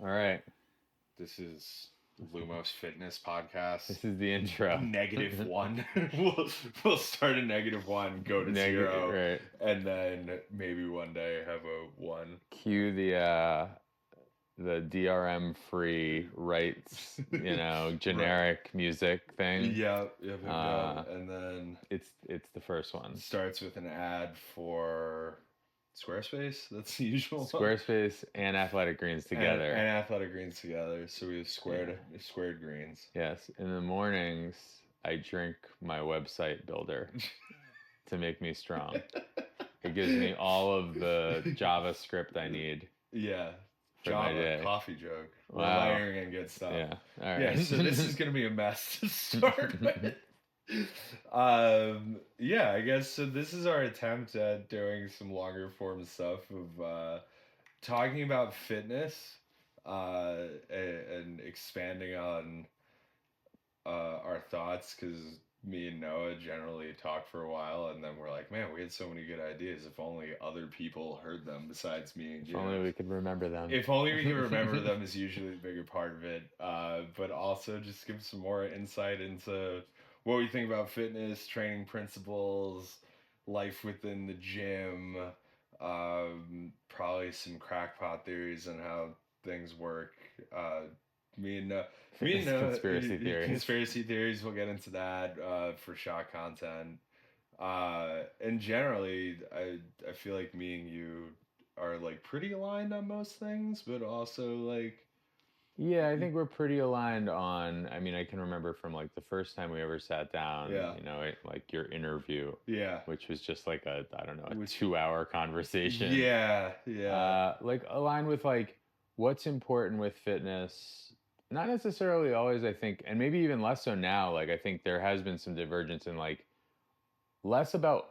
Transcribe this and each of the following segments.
All right. This is Lumos Fitness Podcast. This is the intro. -1. we'll start a -1, go to Negative, 0, right. and then maybe one day have a 1. Cue the DRM free rights, Right. generic music thing. Yep. And then It's the first one. starts with an ad for Squarespace. That's the usual one. Squarespace and Athletic Greens together. And Athletic Greens together. So we have Yeah. squared greens. Yes. In the mornings, I drink my website builder to make me strong. It gives me all of the JavaScript I need Yeah. for my Java, day. coffee joke. We're Wow. layering in good stuff. Yeah. All right. Yeah, so this is going to be a mess to start with. I guess so. This is our attempt at doing some longer form stuff of talking about fitness and expanding on our thoughts because me and Noah generally talk for a while and then we're like, man, we had so many good ideas. If only other people heard them besides me and If you. only we could remember them. If only we could remember them is usually the bigger part of it. But also just give some more insight into what we think about fitness, training principles, life within the gym, probably some crackpot theories on how things work. Me and conspiracy theories. We'll get into that for shot content. And generally, I feel like me and you are like pretty aligned on most things, but also like Yeah, I think we're pretty aligned on. I mean, I can remember from like the first time we ever sat down, Yeah. like your interview, yeah, which was just like I don't know, a Which- 2 hour conversation. yeah. Like aligned with like what's important with fitness. Not necessarily always, I think, and maybe even less so now. Like I think there has been some divergence in like less about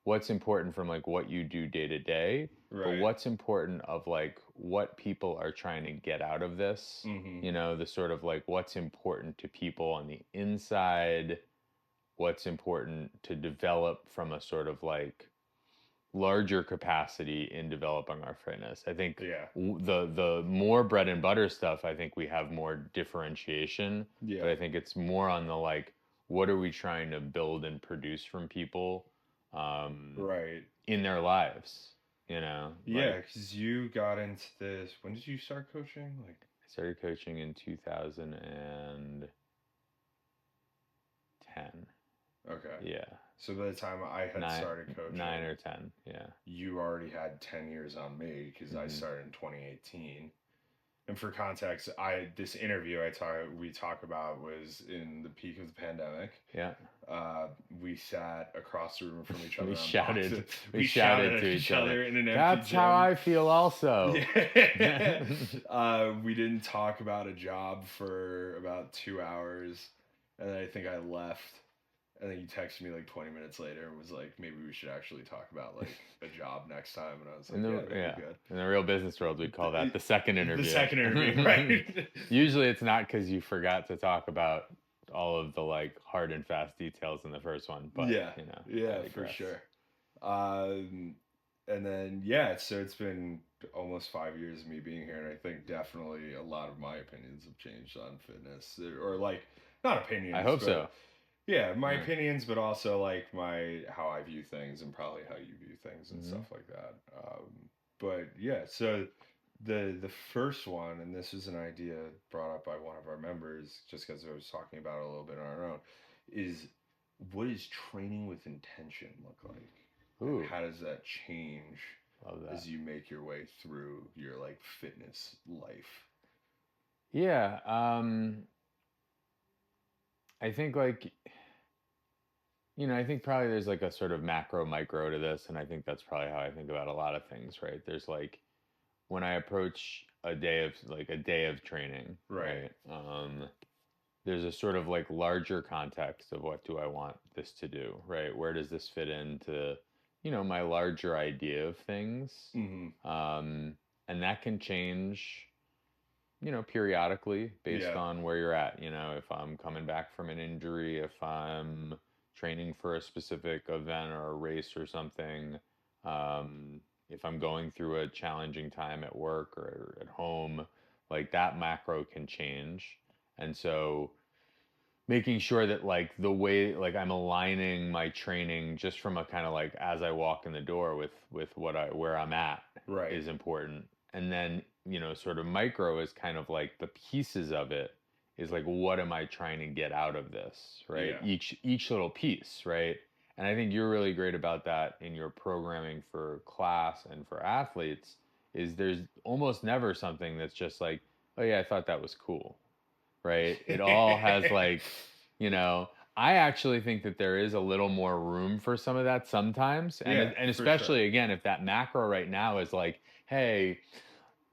what's important from like what you do day to day, but Right. what's important of like what people are trying to get out of this. Mm-hmm. The sort of like what's important to people on the inside, what's important to develop from a sort of like larger capacity in developing our fitness. I think Yeah. the more bread and butter stuff, I think we have more differentiation, Yeah. but I think it's more on the like what are we trying to build and produce from people Right. in their lives, you know? Yeah, Like because you got into this. When did you start coaching? Like, I started coaching in 2010. okay. Yeah. So by the time I had started coaching, 9 or 10. Yeah. you already had 10 years on me because I started in 2018. And for context, this interview we talk about was in the peak of the pandemic. Yeah. We sat across the room from each other. We on shouted. boxes. We shouted to each other in an empty That's gym. how I feel also. Yeah. We didn't talk about a job for about 2 hours, and then I think I left. And then you texted me like 20 minutes later and was like, maybe we should actually talk about like a job next time. And I was like, that'd be good. In the real business world, we'd call that the second interview. The second interview, right? Usually it's not because you forgot to talk about all of the like hard and fast details in the first one, but yeah, for sure. And then so it's been almost 5 years of me being here, and I think definitely a lot of my opinions have changed on fitness, or like not opinions. I hope so. Yeah, my opinions, but also like how I view things and probably how you view things and stuff like that. But yeah, so the first one, and this was an idea brought up by one of our members, just because I was talking about it a little bit on our own, is what does training with intention look like? Ooh. And how does that change as you make your way through your like fitness life? Yeah, I think like I think probably there's like a sort of macro micro to this, and I think that's probably how I think about a lot of things, right? There's like when I approach a day of training, right? There's a sort of like larger context of what do I want this to do, right? Where does this fit into, my larger idea of things? And that can change, periodically based on where you're at. If I'm coming back from an injury, if I'm training for a specific event or a race or something, if I'm going through a challenging time at work or at home, like that macro can change. And so making sure that like the way like I'm aligning my training just from a kind of like as I walk in the door with what I where I'm at Right. is important. And then, you know, sort of micro is kind of like the pieces of it is like what am I trying to get out of this, right? Yeah. Each little piece, right? And I think you're really great about that in your programming for class and for athletes is there's almost never something that's just like, oh yeah, I thought that was cool, right? It all has like, you know, I actually think that there is a little more room for some of that sometimes. Yeah, And for sure. especially again, if that macro right now is like, hey,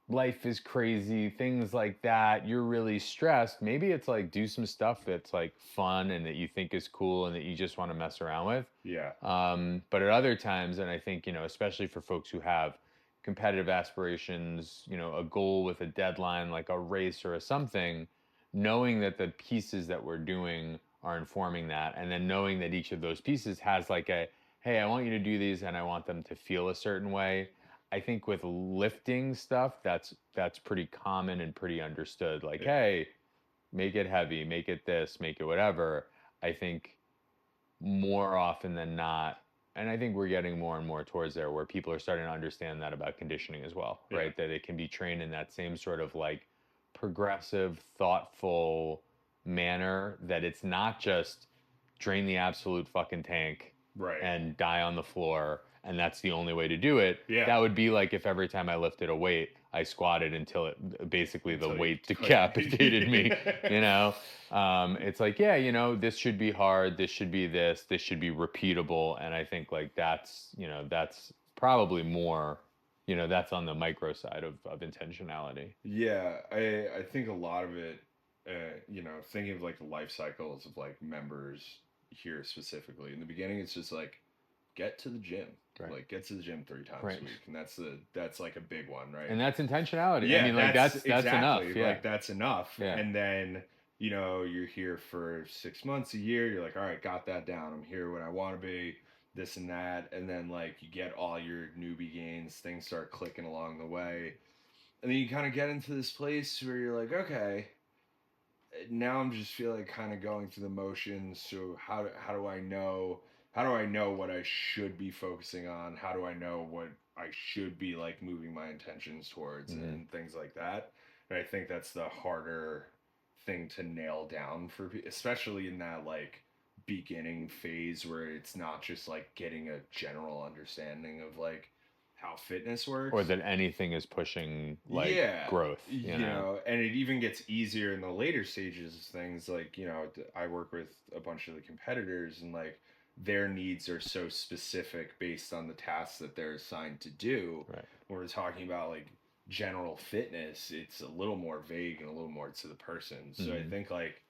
life is crazy, things like that, you're really stressed. Maybe it's like do some stuff that's like fun and that you think is cool and that you just want to mess around with. Yeah. But at other times, and I think, you know, especially for folks who have competitive aspirations, you know, a goal with a deadline, like a race or a something, knowing that the pieces that we're doing are informing that, and then knowing that each of those pieces has like a, hey, I want you to do these and I want them to feel a certain way. I think with lifting stuff, that's pretty common and pretty understood. Like, Yeah. hey, make it heavy, make it this, make it whatever. I think more often than not, and I think we're getting more and more towards there where people are starting to understand that about conditioning as well, Yeah. right? That it can be trained in that same sort of like progressive, thoughtful manner, that it's not just drain the absolute fucking tank Right. and die on the floor and that's the only way to do it. Yeah. That would be like if every time I lifted a weight I squatted until it basically the Until you weight couldn't. decapitated me, you know. It's like, yeah, you know, this should be hard, this should be this should be repeatable. And I think like that's, you know, that's probably more, you know, that's on the micro side of intentionality. Yeah, I think a lot of it, you know, thinking of like the life cycles of like members here specifically. In the beginning, it's just like get to the gym, Right. like get to the gym 3 times Right. a week, and that's like a big one, right? And that's intentionality. I Yeah, mean, like that's that's enough. exactly Yeah. like that's enough. Yeah. And then, you know, you're here for 6 months, a year. You're like, all right, got that down. I'm here when I want to be, this and that. And then like you get all your newbie gains, things start clicking along the way, and then you kind of get into this place where you're like, okay, now I'm just feeling like kind of going through the motions. So how do I know, how do I know what I should be focusing on? How do I know what I should be like moving my intentions towards, Mm-hmm. and things like that? And I think that's the harder thing to nail down for especially in that like beginning phase where it's not just like getting a general understanding of like how fitness Or works. that anything is pushing like Yeah, growth, you you know. know, and it even gets easier in the later stages of things. Like, you know, I work with a bunch of the competitors, and like their needs are so specific based on the tasks that they're assigned to do. Right. When we're talking about like general fitness, it's a little more vague and a little more to the person. So I Mm-hmm. think like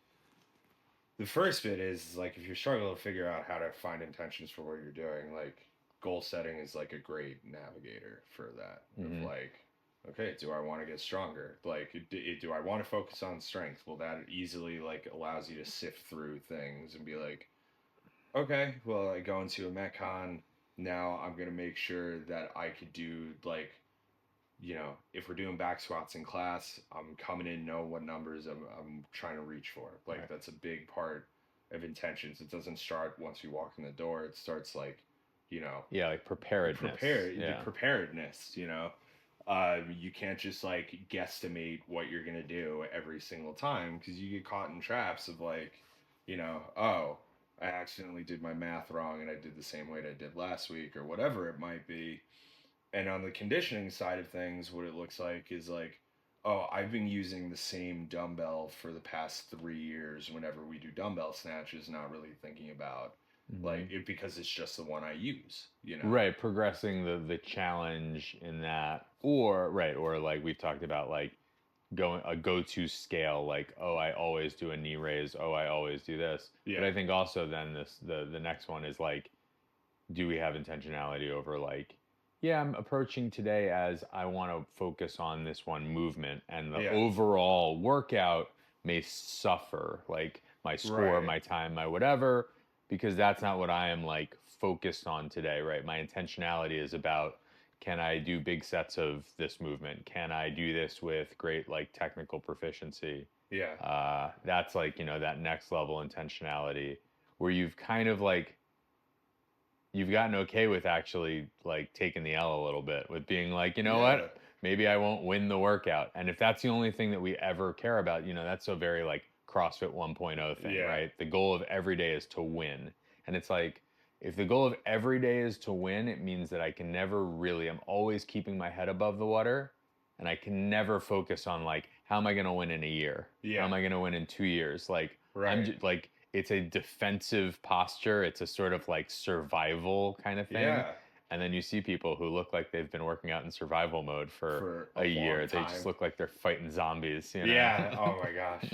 the first bit is like if you're struggling to figure out how to find intentions for what you're doing, like goal setting is like a great navigator for that. Of Mm-hmm. like, okay, do I want to get stronger? Like, do I want to focus on strength? Well, that easily like allows you to sift through things and be like, okay, well, I go into a metcon now. I'm gonna make sure that I could do like, you know, if we're doing back squats in class, I'm coming in know what numbers I'm trying to reach for. Like Right. that's a big part of intentions. It doesn't start once you walk in the door. It starts like, you know, Yeah, like preparedness. the Yeah. preparedness. You know, you can't just like guesstimate what you're gonna do every single time because you get caught in traps of like, you know, oh, I accidentally did my math wrong and I did the same weight I did last week or whatever it might be. And on the conditioning side of things, what it looks like is like, oh, I've been using the same dumbbell for the past 3 years whenever we do dumbbell snatches, not really thinking about Mm-hmm. like it because it's just the one I use, you know? Right, progressing the challenge in that, or right, or like we've talked about, like going a go-to scale, like oh, I always do a knee raise, oh, I always do this. But Yeah. I think also then the next one is like, do we have intentionality over like, yeah, I'm approaching today as I want to focus on this one movement, and the Yeah. overall workout may suffer, like my score, Right. my time, my whatever, because that's not what I am like focused on today, right? My intentionality is about can I do big sets of this movement? Can I do this with great like technical proficiency? Yeah. That's like, that next level intentionality where you've kind of like you've gotten okay with actually like taking the L a little bit with being like, you know Yeah. what? Maybe I won't win the workout. And if that's the only thing that we ever care about, that's a very like CrossFit 1.0 thing, Yeah. right? The goal of every day is to win. And it's like, if the goal of every day is to win, it means that I can never really, I'm always keeping my head above the water and I can never focus on like, how am I going to win in a year? How Yeah. am I going to win in 2 years? Like, I'm Right. just like, it's a defensive posture. It's a sort of like survival kind of thing. Yeah. And then you see people who look like they've been working out in survival mode for For a a long year. They time. just look like they're fighting zombies, Yeah. Oh my gosh.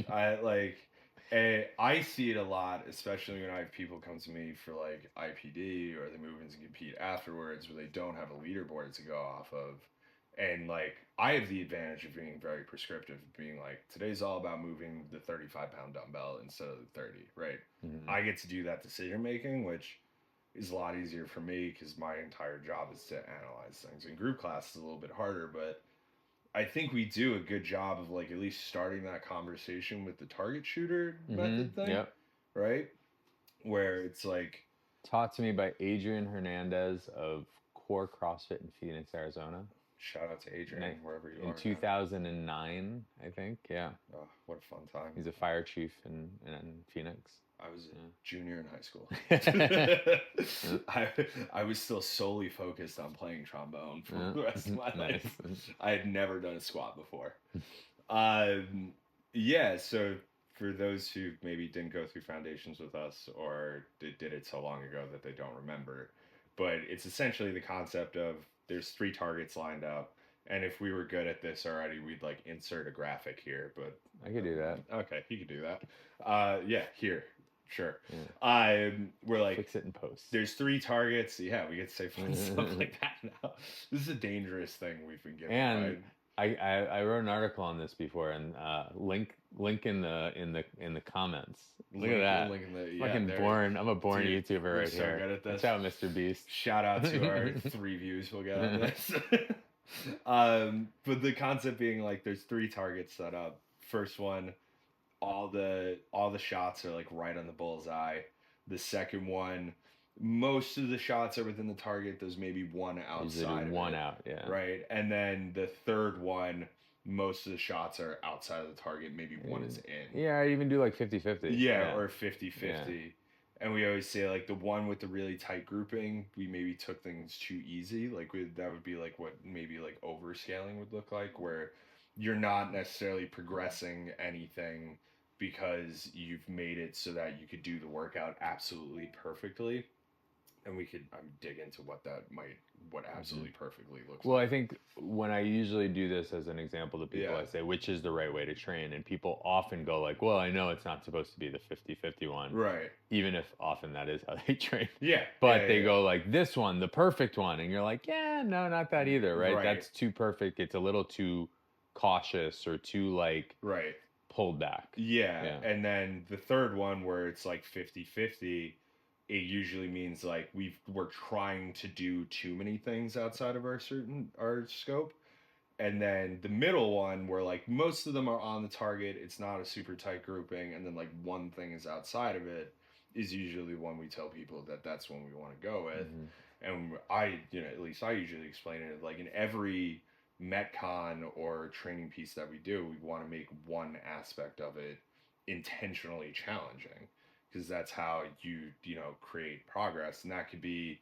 I see it a lot, especially when I have people come to me for like IPD or they move in to compete afterwards where they don't have a leaderboard to go off of. And like I have the advantage of being very prescriptive, being like, today's all about moving the 35-pound dumbbell instead of the 30, right? Mhm. I get to do that decision making, which is a lot easier for me because my entire job is to analyze things. In group class is a little bit harder, but I think we do a good job of like at least starting that conversation with the target shooter method thing, Yep. right? Where it's like, Taught to me by Adrian Hernandez of Core CrossFit in Phoenix, Arizona. shout out to Adrian wherever you In are, man. 2009, I think. Yeah. Oh, what a fun time. He's a fire chief in Phoenix. I was a Yeah. junior in high school. I was still solely focused on playing trombone for the rest of my Nice. life. I had never done a squat before. Yeah, so for those who maybe didn't go through foundations with us or did it so long ago that they don't remember, but it's essentially the concept of there's 3 targets lined up, and if we were good at this already, we'd like insert a graphic here, but I could do that. okay, you could do that. Yeah, here. Sure. Yeah. We're like, Fix it in post. there's 3 targets. Yeah, we get to say fun stuff like that now. This is a dangerous thing we've been given. And I wrote an article on this before, and link in the comments. Look at that. Link in the, Fucking born. I'm a born dude, YouTuber we're right so here. good at this. Watch out, Mr. Beast. Shout out to our 3 views we'll get on this. But the concept being like, there's 3 targets set up. First one, all the shots are like right on the bullseye. The second one, most of the shots are within the target. There's maybe one outside of one it, out, yeah. right? And then the third one, most of the shots are outside of the target. Maybe one is in. Yeah, I even do like 50-50. Yeah, or 50-50. Yeah. And we always say like the one with the really tight grouping, we maybe took things too easy. Like that would be like what maybe like overscaling would look like, where you're not necessarily progressing anything because you've made it so that you could do the workout absolutely perfectly. And we could dig into what absolutely perfectly looks Well, like. I think when I usually do this as an example to people, I say, which is the right way to train? And people often go like, well, I know it's not supposed to be the 50-50 one. Right. Even if often that is how they train. Yeah. But they go like, this one, the perfect one. And you're like, yeah, no, not that either, right? Right. That's too perfect. It's a little too cautious or too like right. pulled back. Yeah. And then the third one where it's like 50-50, it usually means like we're trying to do too many things outside of our scope. And then the middle one where like most of them are on the target, it's not a super tight grouping, and then like one thing is outside of it, is usually one we tell people that's one we want to go with. And at least I usually explain it like in every Metcon or training piece that we do, we want to make one aspect of it intentionally challenging, because that's how you create progress. And that could be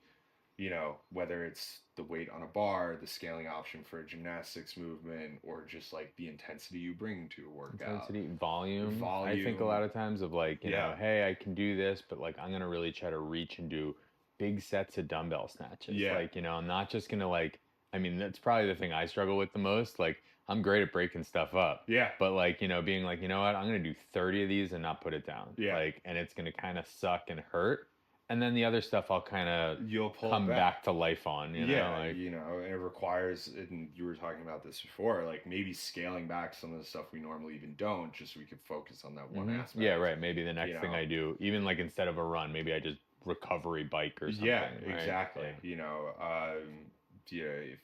whether it's the weight on a bar, the scaling option for a gymnastics movement, or just like the intensity you bring to a workout. Intensity, volume. I think a lot of times of like, you know, hey, I can do this, but like I'm going to really try to reach and do big sets of dumbbell snatches. Yeah. Like, you know, I'm not just going to like, I mean, that's probably the thing I struggle with the most. Like, I'm great at breaking stuff up. Yeah. But like, you know, being like, you know what, I'm going to do 30 of these and not put it down. Yeah. Like, and it's going to kind of suck and hurt. And then the other stuff I'll kind of come back to life on, you know? Like, and it requires, and you were talking about this before, like maybe scaling back some of the stuff we normally even don't, just so we could focus on that one aspect. Yeah, right. Maybe the next thing I do, even like instead of a run, maybe I just recovery bike or something. Yeah, right? exactly. Yeah.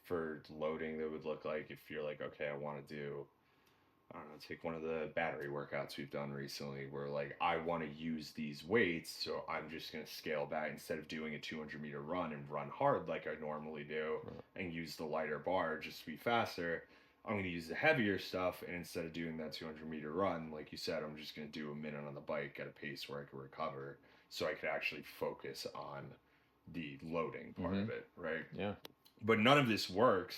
for loading, that would look like if you're like, okay, I want to do, I don't know, take one of the battery workouts we've done recently where like I want to use these weights, so I'm just going to scale back instead of doing a 200-meter run and run hard like I normally do and use the lighter bar just to be faster. I'm going to use the heavier stuff, and instead of doing that 200-meter run, like you said, I'm just going to do a minute on the bike at a pace where I can recover so I could actually focus on the loading part Mm-hmm. of it, right? Yeah. But none of this works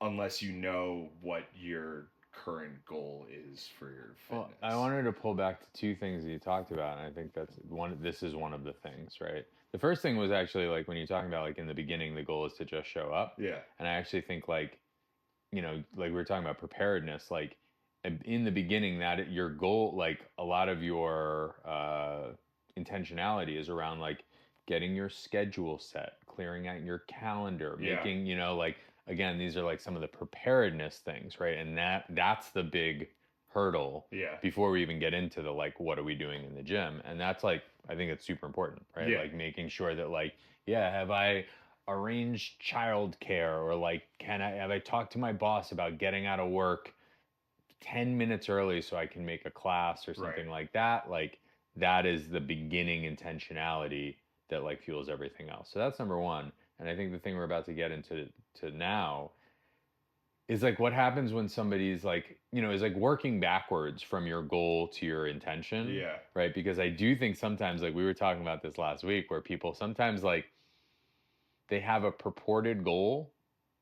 unless you know what your current goal is for your Well, fitness. I wanted to pull back to two things that you talked about, and I think that's one. This is one of the things, right? The first thing was actually like when you're talking about like in the beginning, the goal is to just show up, Yeah. and I actually think like like we were talking about preparedness, like in the beginning, that your goal, like a lot of your intentionality is around like getting your schedule set, clearing out your calendar, Yeah. making, like again, these are like some of the preparedness things, right? And that's the big hurdle Yeah. before we even get into the like what are we doing in the gym. And that's like I think it's super important, right? Yeah. Like making sure that like, yeah, have I arrange childcare, or like have I talked to my boss about getting out of work 10 minutes early so I can make a class or Right. something like that. Like that is the beginning intentionality that like fuels everything else. So that's number one. And I think the thing we're about to get into to now is like what happens when somebody's like, is like working backwards from your goal to your intention, Yeah. right? Because I do think sometimes, like we were talking about this last week, where people sometimes like they have a purported goal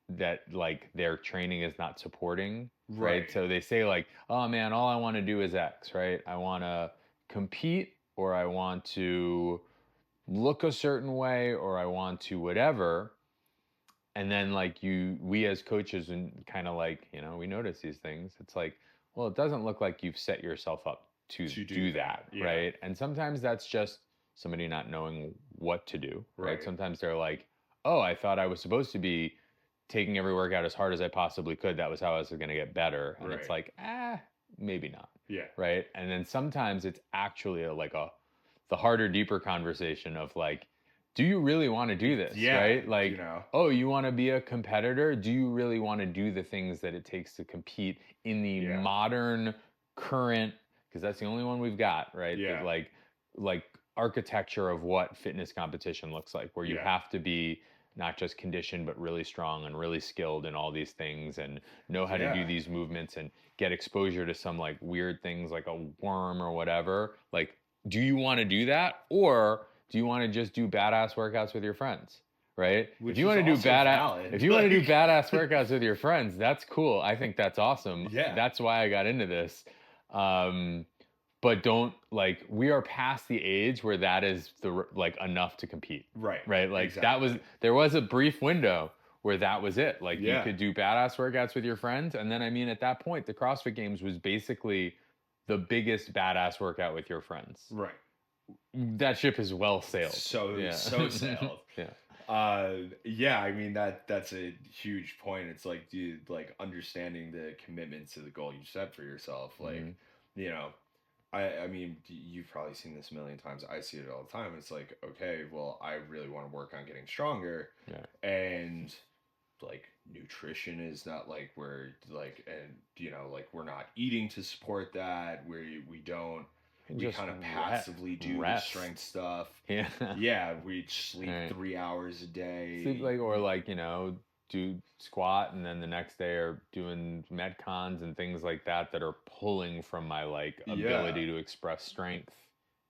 that like their training is not supporting, right? Right. So they say like, oh man, all I want to do is X, right? I want to compete, or I want to look a certain way, or I want to whatever. And then like we as coaches and kind of like, we notice these things. It's like, well, it doesn't look like you've set yourself up to To do do that. that, Yeah. right? And sometimes that's just somebody not knowing what to do, right? Right. Sometimes they're like, oh, I thought I was supposed to be taking every workout as hard as I possibly could. That was how I was going to get better. And it's Right. like, maybe not, Yeah. right? And then sometimes it's actually the harder, deeper conversation of like, do you really want to do this, Yeah. right? Like, oh, you want to be a competitor? Do you really want to do the things that it takes to compete in the Yeah. modern, current, because that's the only one we've got, right? Yeah. Like architecture of what fitness competition looks like, where you Yeah. have to be not just conditioned, but really strong and really skilled in all these things and know how to do Yeah. these movements and get exposure to some like weird things like a worm or whatever. Like, do you want to do that? Or do you want to just do badass workouts with your friends? Right? Which is also valid. If you want to do badass workouts with your friends, that's cool. I think that's awesome. Yeah. That's why I got into this. But don't like we are past the age where that is the like enough to compete. Right. Right? Like exactly. there was a brief window where that was it. Like you Yeah. could do badass workouts with your friends, and then I mean at that point the CrossFit Games was basically the biggest badass workout with your friends. Right. That ship is well sailed. So sailed. Yeah. Yeah, I mean that's a huge point. It's like, dude, like understanding the commitment to the goal you set for yourself. Like, you know, I mean, you've probably seen this a million times. I see it all the time. It's like, okay, well, I really want to work on getting stronger. Yeah. And like nutrition is not like we're like, and like we're not eating to support that. We don't. We kind of passively do the strength stuff. Yeah. Yeah, we sleep Right. 3 hours a day. Sleep like, or like, do squat, and then the next day are doing metcons and things like that that are pulling from my like ability to express strength.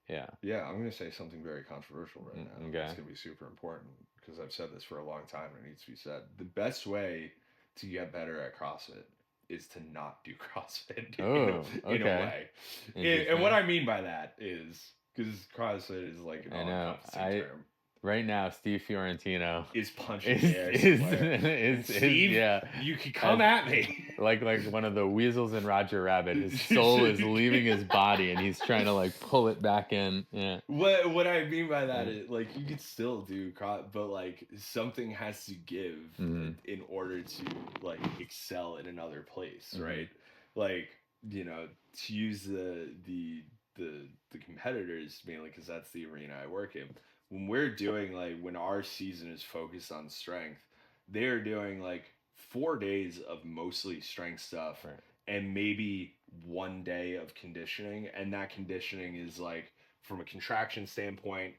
Yeah. Yeah, I'm gonna say something very controversial right now. Okay. It's gonna be super important because I've said this for a long time and it needs to be said. The best way to get better at CrossFit is to not do CrossFit in a way. And what I mean by that is because CrossFit is like an all-encompassing term. Right now, Steve Fiorentino is punching the air somewhere. Steve, yeah, you can come at me. Like one of the weasels in Roger Rabbit. His soul is leaving his body, and he's trying to like pull it back in. Yeah. What I mean by that is like you could still do, but like something has to give in order to like excel in another place, right? Like to use the competitors mainly because that's the arena I work in. When we're doing like when our season is focused on strength, they're doing like 4 days of mostly strength stuff Right. and maybe 1 day of conditioning, and that conditioning is like from a contraction standpoint,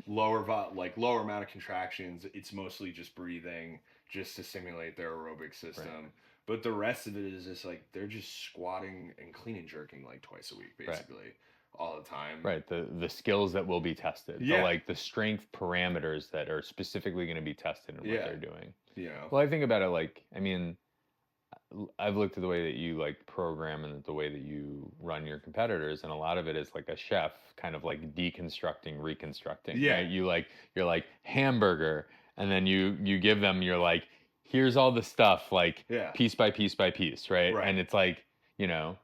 lower amount of contractions. It's mostly just breathing, just to simulate their aerobic system. Right. But the rest of it is just like they're just squatting and clean and jerking like twice a week, Right. basically, all the time. Right. The skills that will be tested. Yeah. The strength parameters that are specifically going to be tested in what Yeah. they're doing. You know. Well, I think about it like, I mean, I've looked at the way that you like program and the way that you run your competitors, and a lot of it is like a chef kind of like deconstructing, reconstructing. Yeah. Right? You're like hamburger, and then you give them, you're like, here's all the stuff, like Yeah. piece by piece by piece, right? Right. And it's like, you know,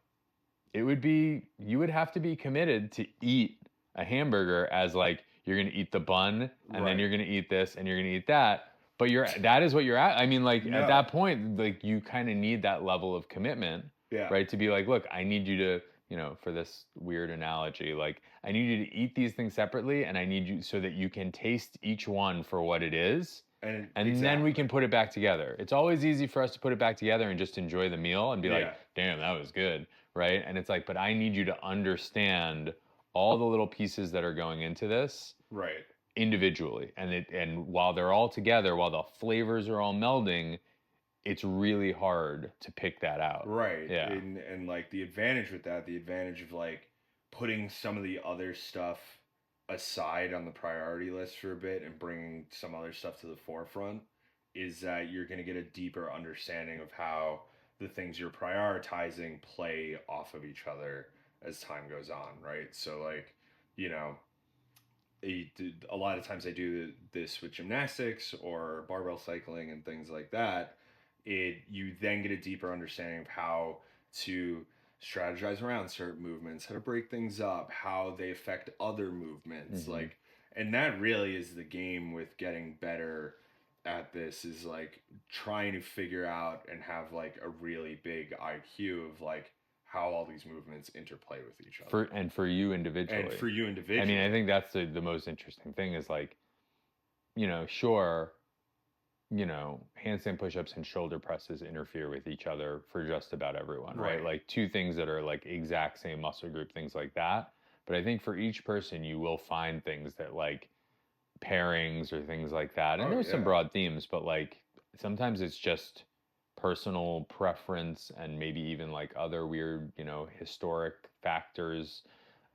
you would have to be committed to eat a hamburger as like you're gonna eat the bun, and then Right. you're gonna eat this, and you're gonna eat that. But that is what you're at. I mean, like No. at that point, like you kind of need that level of commitment, Yeah. right? To be like, look, I need you to, for this weird analogy, like I need you to eat these things separately, and I need you so that you can taste each one for what it is. And then we can put it back together. It's always easy for us to put it back together and just enjoy the meal and be like, damn, that was good, right? And it's like, but I need you to understand all the little pieces that are going into this, right, individually. And while they're all together, while the flavors are all melding, it's really hard to pick that out. Right. Yeah. And like the advantage with that, the advantage of like putting some of the other stuff aside on the priority list for a bit and bringing some other stuff to the forefront, is that you're going to get a deeper understanding of how the things you're prioritizing play off of each other as time goes on, right? So like, you know, a lot of times I do this with gymnastics or barbell cycling and things like that. You then get a deeper understanding of how to strategize around certain movements, how to break things up, how they affect other movements. Mm-hmm. Like, and that really is the game with getting better at this, is like trying to figure out and have like a really big IQ of like how all these movements interplay with each other. For you individually. I mean, I think that's the most interesting thing is like, sure, handstand push-ups and shoulder presses interfere with each other for just about everyone, right? Like two things that are like exact same muscle group, things like that. But I think for each person, you will find things that like pairings or things like that. And there's some broad themes, but like sometimes it's just personal preference and maybe even like other weird, historic factors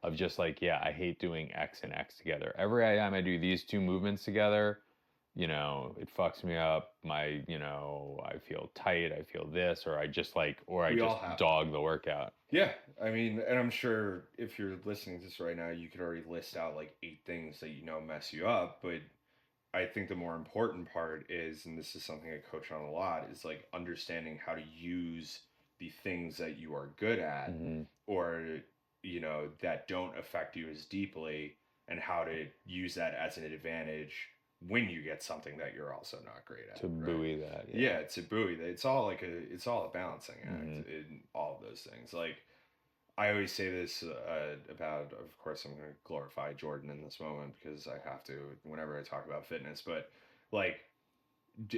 of just like, yeah, I hate doing X and X together. Every time I do these two movements together, it fucks me up. I feel tight, I feel this, or I just dog the workout. Yeah. I mean, and I'm sure if you're listening to this right now, you could already list out like 8 things that mess you up. But I think the more important part is, and this is something I coach on a lot, is like understanding how to use the things that you are good at, mm-hmm. or, that don't affect you as deeply, and how to use that as an advantage when you get something that you're also not great at. To buoy that. Yeah, to buoy that. It's all a balancing act mm-hmm. in all of those things. Like, I always say this about, of course, I'm going to glorify Jordan in this moment because I have to whenever I talk about fitness, but like,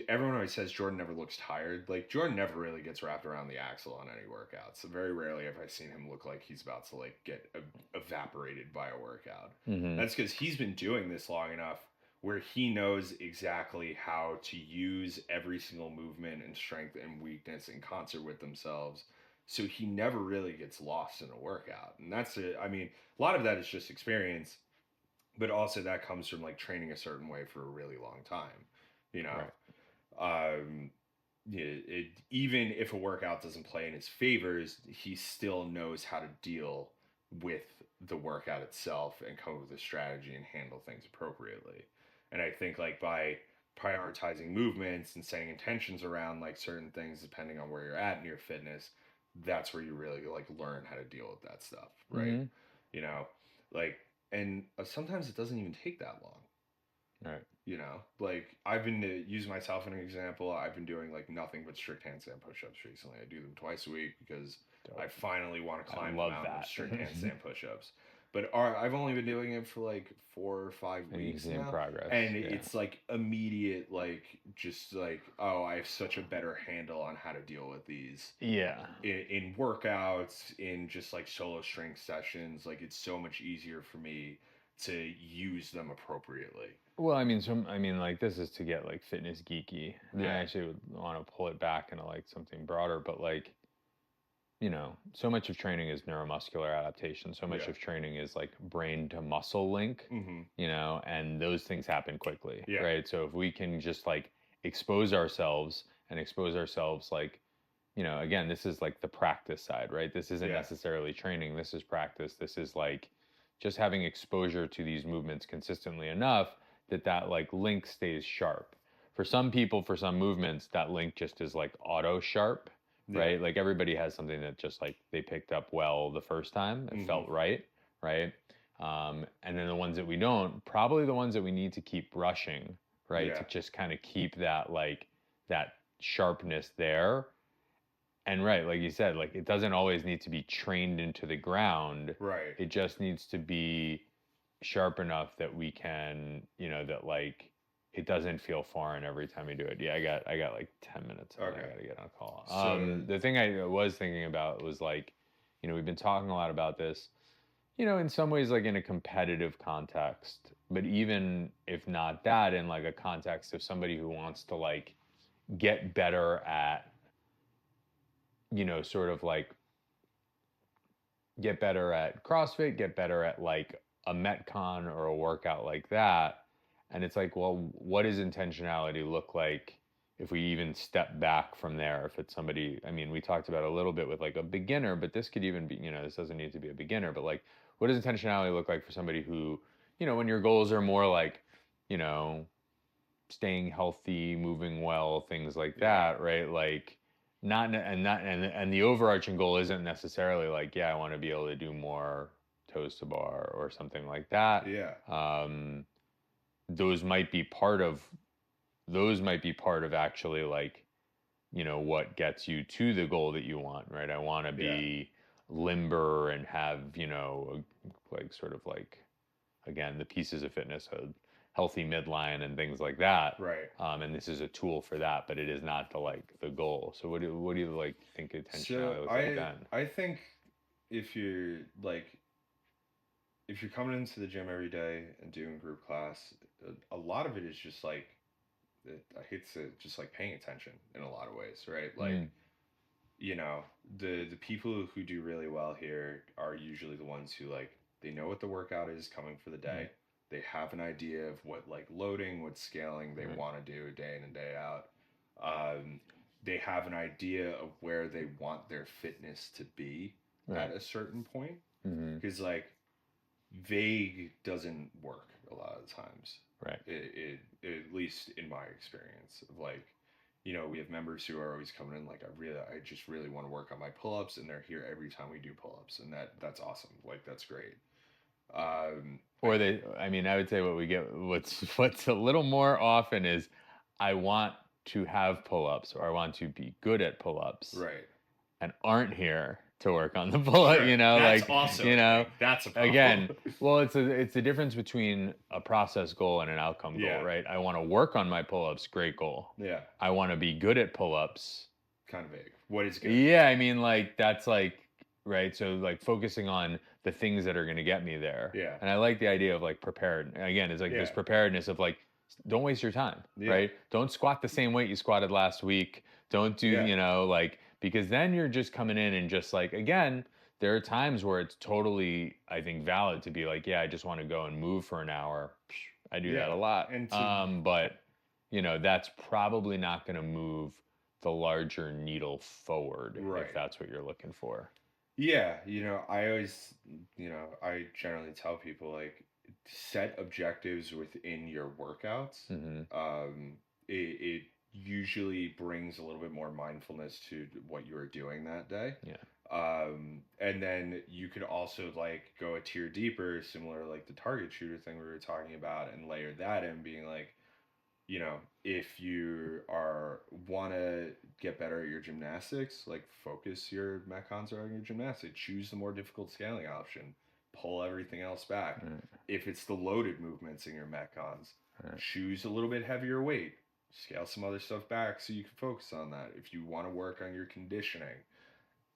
everyone always says Jordan never looks tired. Like, Jordan never really gets wrapped around the axle on any workout. So very rarely have I seen him look like he's about to like get evaporated by a workout. Mm-hmm. That's because he's been doing this long enough where he knows exactly how to use every single movement and strength and weakness in concert with themselves. So he never really gets lost in a workout. And that's it. I mean, a lot of that is just experience, but also that comes from like training a certain way for a really long time, Right. Even if a workout doesn't play in his favors, he still knows how to deal with the workout itself and come up with a strategy and handle things appropriately. And I think like by prioritizing movements and setting intentions around like certain things, depending on where you're at in your fitness, that's where you really like learn how to deal with that stuff. Right. Mm-hmm. And sometimes it doesn't even take that long. Right. Like I've been, to use myself as an example, I've been doing like nothing but strict handstand push-ups recently. I do them twice a week because I finally want to climb the mountain of strict handstand push-ups. but I've only been doing it for like 4 or 5 And you can weeks see in now, progress. and Yeah. it's like immediate, like just like, oh, I have such a better handle on how to deal with these Yeah. in workouts, in just like solo strength sessions. Like it's so much easier for me to use them appropriately. Well, I mean, like this is to get like fitness geeky, and I Yeah, actually would want to pull it back into like something broader. But like, so much of training is neuromuscular adaptation. So much yeah, of training is like brain to muscle link, mm-hmm. and those things happen quickly, Yeah, right? So if we can just like expose ourselves like, again, this is like the practice side, right? This isn't yeah, necessarily training. This is practice. This is like just having exposure to these movements consistently enough that like link stays sharp. For some people, for some movements, that link just is like auto sharp, yeah, right? Like everybody has something that just like they picked up well the first time. It mm-hmm. felt right, right? And then the ones that we don't, probably the ones that we need to keep brushing, right? Yeah, To just kind of keep that like that sharpness there. And right, like you said, like it doesn't always need to be trained into the ground. right. It just needs to be sharp enough that we can, that like it doesn't feel foreign every time we do it. Yeah, I got like 10 minutes and then I Okay. got to get on a call. So The thing I was thinking about was like, we've been talking a lot about this, in some ways like in a competitive context, but even if not that, in like a context of somebody who wants to like get better at, sort of like get better at CrossFit, get better at like a Metcon or a workout like that. And it's like, well, what does intentionality look like if we even step back from there? If it's somebody, I mean, we talked about a little bit with like a beginner, but this could even be, this doesn't need to be a beginner, but like, what does intentionality look like for somebody who, when your goals are more like, you know, staying healthy, moving well, things like yeah, that, right? Like not and the overarching goal isn't necessarily like, yeah, I want to be able to do more toes to bar or something like that. yeah, Um, those might be part of those might be part of actually like, what gets you to the goal that you want, right? I want to yeah, be limber and have, like sort of like again the pieces of fitness, a healthy midline and things like that. right. And this is a tool for that, but it is not the goal. So what do you like think So intentionality looks like then? I think if you're like if you're coming into the gym every day and doing group class, a lot of it is just like I hate to just like paying attention in a lot of ways, right? Like Mm, the people who do really well here are usually the ones who like they know what the workout is coming for the mm, day. They have an idea of what like loading, what scaling they right, want to do day in and day out. um, they have an idea of where they want their fitness to be at right, a certain point, mm-hmm, because like vague doesn't work a lot of the times. right, At least in my experience of like, we have members who are always coming in like, I just really want to work on my pull-ups, and they're here every time we do pull-ups, and that's awesome. Like that's great. I or they, I mean, I would say what we get, what's a little more often is I want to have pull-ups or I want to be good at pull-ups right. and aren't here to work on the bullet, Sure. That's like, also a thing. That's a problem. again, well, it's a difference between a process goal and an outcome goal, Yeah. right? I want to work on my pull-ups, great goal. Yeah. I want to be good at pull-ups. Kind of vague. What is good? Yeah, I mean, like that's like, right. So like focusing on the things that are going to get me there. Yeah. And I like the idea of like prepared. Again, it's like this Yeah. preparedness of like, don't waste your time, Yeah. right? Don't squat the same weight you squatted last week. Don't do, Yeah. like, because then you're just coming in and just like, again, there are times where it's totally, I think, valid to be like, yeah, I just want to go and move for an hour. I do that Yeah. a lot. And to But, that's probably not going to move the larger needle forward if right. that's what you're looking for. Yeah, I always, I generally tell people like set objectives within your workouts. Mm-hmm. It usually brings a little bit more mindfulness to what you are doing that day. Yeah. And then you could also like go a tier deeper, similar like the target shooter thing we were talking about, and layer that in, being like, if you are want to get better at your gymnastics, like focus your metcons on your gymnastics. Choose the more difficult scaling option. pull everything else back. Right. If it's the loaded movements in your metcons, Right. choose a little bit heavier weight. Scale some other stuff back so you can focus on that. If you want to work on your conditioning,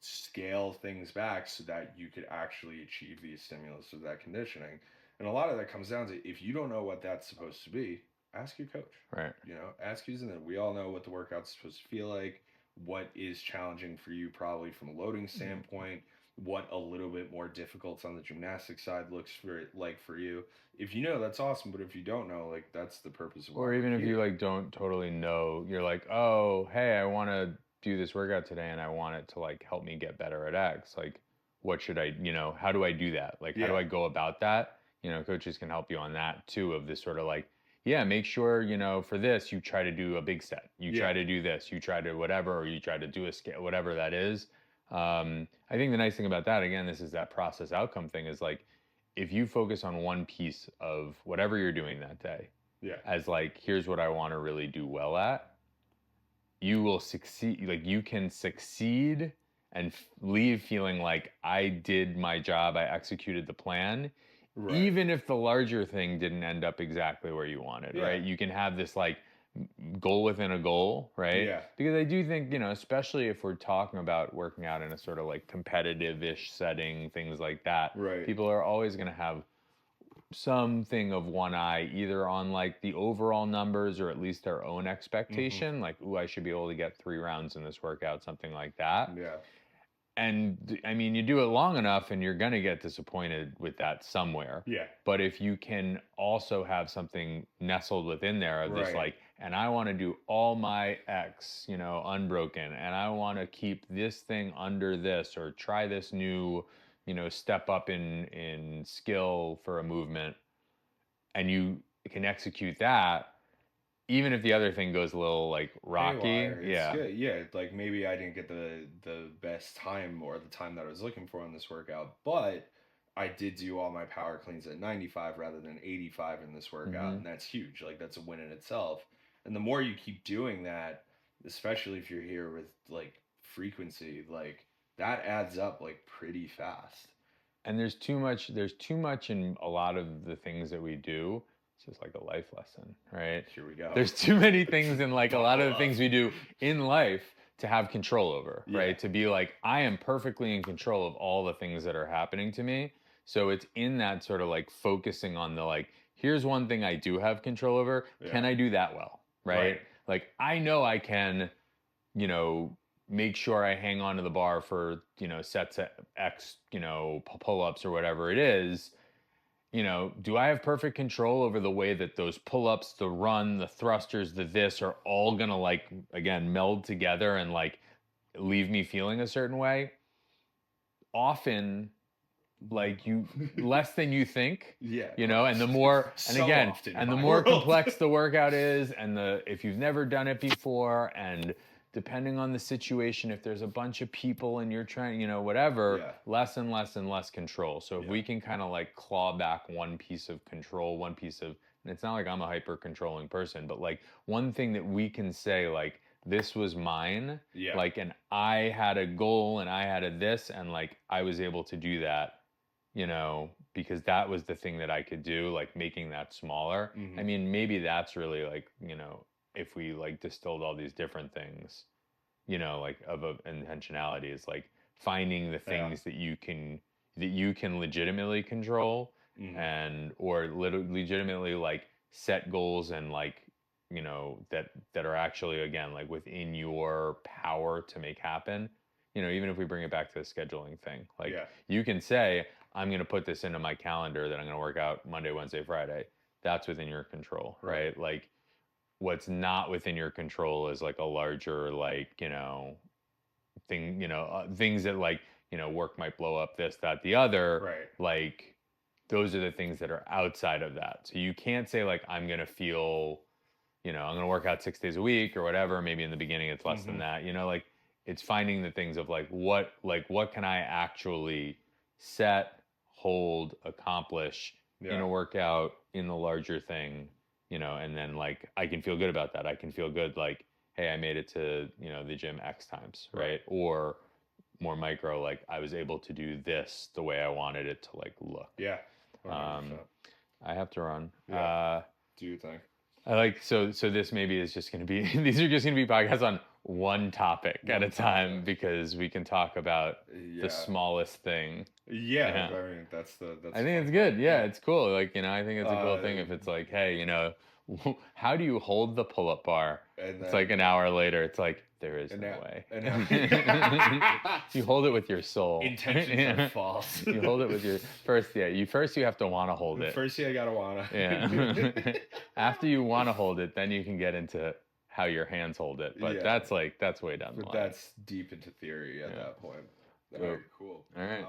scale things back so that you could actually achieve the stimulus of that conditioning. And a lot of that comes down to, if you don't know what that's supposed to be, ask your coach. Right. You know, ask who's in it. We all know what the workout's supposed to feel like, what is challenging for you, probably from a loading standpoint, what a little bit more difficult on the gymnastic side looks for like for you. If you know, that's awesome. But if you don't know, like, that's the purpose of why Or we're even if you here. like don't totally know, you're like, oh, hey, I want to do this workout today and I want it to like help me get better at X. Like, what should I, how do I do that? Like, how do Yeah. I go about that? Coaches can help you on that too, of this sort of like, yeah, make sure, for this, you try to do a big set. You try Yeah. to do this, you try to whatever, or you try to do a scale, whatever that is. I think the nice thing about that, again, this is that process outcome thing, is like, if you focus on one piece of whatever you're doing that day, Yeah. as like, here's what I want to really do well at, you will succeed. Like, you can succeed and leave feeling like I did my job, I executed the plan, Right. even if the larger thing didn't end up exactly where you wanted, Yeah. right? You can have this like goal within a goal, right? Yeah. Because I do think, especially if we're talking about working out in a sort of like competitive-ish setting, things like that, Right. people are always going to have something of one eye, either on like the overall numbers or at least their own expectation, like, ooh, I should be able to get 3 rounds in this workout, something like that. Yeah. And I mean, you do it long enough and you're going to get disappointed with that somewhere. Yeah. But if you can also have something nestled within there of this, Right. like, and I want to do all my X, unbroken, and I want to keep this thing under this, or try this new, step up in skill for a movement, and you can execute that, even if the other thing goes a little like rocky. Haywire. It's Yeah. good. Yeah, like maybe I didn't get the best time or the time that I was looking for on this workout, but I did do all my power cleans at 95 rather than 85 in this workout, Hmm. and that's huge. Like, that's a win in itself. And the more you keep doing that, especially if you're here with like frequency, like, that adds up like pretty fast. And there's too much in a lot of the things that we do. It's just like a life lesson, right? Here we go. There's too many things in like a lot of Buckle the up. things we do in life to have control over, Yeah. right? To be like, I am perfectly in control of all the things that are happening to me. So it's in that sort of like focusing on the like, here's one thing I do have control over. Yeah. Can I do that well? Right? Like, I know I can, make sure I hang on to the bar for, sets at X, pull-ups or whatever it is. Do I have perfect control over the way that those pull-ups, the run, the thrusters, the this are all gonna like, again, meld together and like leave me feeling a certain way? Often, like, you less than you think. Yeah. And the more, and So again, often in and the my more world. complex the workout is, and if you've never done it before, and depending on the situation, if there's a bunch of people and you're trying, whatever, Yeah. less and less and less control. So if Yeah. we can kind of like claw back one piece of control, one piece of, and it's not like I'm a hyper controlling person, but like one thing that we can say, like, this was mine, Yeah. like, and I had a goal and I had a this, and like I was able to do that, because that was the thing that I could do, like making that smaller. Mhm. I mean, maybe that's really like, if we like distilled all these different things, like of intentionality, is like finding the things that you can legitimately control, Mhm. and or legitimately like set goals, and like, that are actually, again, like within your power to make happen. Even if we bring it back to the scheduling thing, like, Yeah. you can say, I'm going to put this into my calendar that I'm going to work out Monday, Wednesday, Friday. That's within your control, right? Like, what's not within your control is like a larger, like, thing, things that like, work might blow up, this, that, the other. Right. Like, those are the things that are outside of that. So you can't say like, I'm going to feel, I'm going to work out 6 days a week or whatever. Maybe in the beginning it's less than that, like, it's finding the things of like, what can I actually set, hold, accomplish in a workout, in the larger thing, and then like, I can feel good about that. I can feel good, like, hey, I made it to, the gym X times, right? Or more micro, like I was able to do this the way I wanted it to like look. Yeah. 100%. I have to run. Yeah. Do you think? I like so this maybe is just going to be these are just going to be podcasts on one topic at a time because we can talk about the smallest thing. Yeah, I mean that's I think it's good. Yeah, it's cool. Like, you know, I think it's a cool thing if it's like, hey, you know, how do you hold the pull-up bar? And it's like an hour later, it's like there is no way. You hold it with your soul. Intentions are false. You hold it with your first. Yeah, you have to want to hold it. First, you gotta wanna. Yeah. After you want to hold it, then you can get into how your hands hold it. But that's way down the line. That's deep into theory at that point. All right, cool. All right.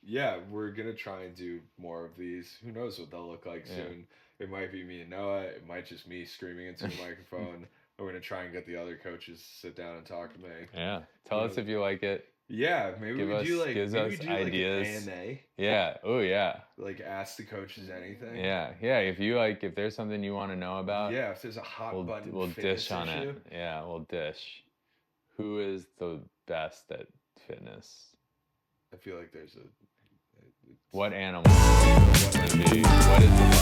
Yeah, we're gonna try and do more of these. Who knows what they'll look like soon? It might be me and Noah. It might just me screaming into the microphone. We're gonna try and get the other coaches to sit down and talk to me. Yeah, tell us if you like it. Yeah, maybe we do like gives us ideas. Like an AMA. Yeah. Oh yeah. Like ask the coaches anything. Yeah. Yeah. If there's something you want to know about. Yeah. If there's a hot button. We'll dish on it. Yeah. We'll dish. Who is the best at fitness? I feel like there's a. What animal? What is the